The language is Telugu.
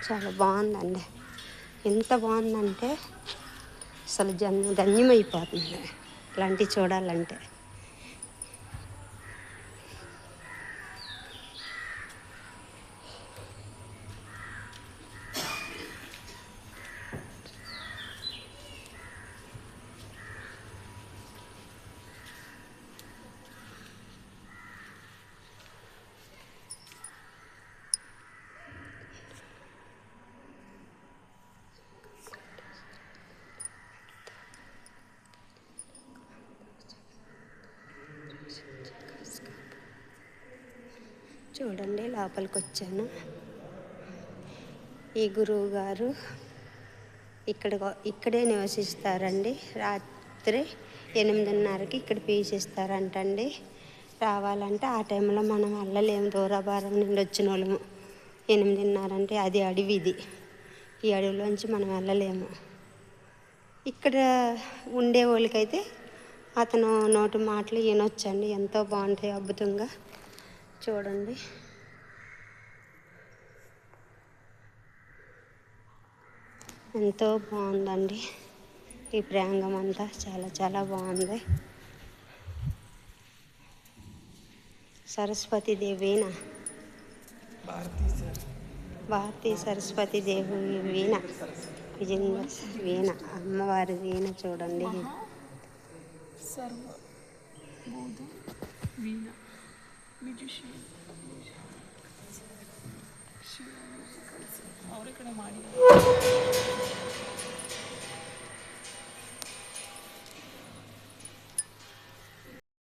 చాలా బాగుందండి. ఎంత బాగుందంటే అసలు ధన్యమైపోతుంది ఇలాంటివి చూడాలంటే. చూడండి లోపలికి వచ్చాను. ఈ గురువు గారు ఇక్కడే నివసిస్తారండి. రాత్రి 8:30కి ఇక్కడ పీసిస్తారంటండి. రావాలంటే ఆ టైంలో మనం వెళ్ళలేము, దూరభారం నుండి వచ్చిన వాళ్ళము. 8:30 అంటే అది అడవిది, ఈ అడవిలోంచి మనం వెళ్ళలేము. ఇక్కడ ఉండే వాళ్ళకైతే అతను నోటి మాటలు వినొచ్చండి. ఎంతో బాగుంటాయి, అద్భుతంగా. చూడండి, ఎంతో బాగుందండి. ఈ ప్రాంగం అంతా చాలా చాలా బాగుంది. సరస్వతి దేవీన భారతీ సరస్వతి దేవి వీణ, నిజంగా వీణ, అమ్మవారి వీణ చూడండి.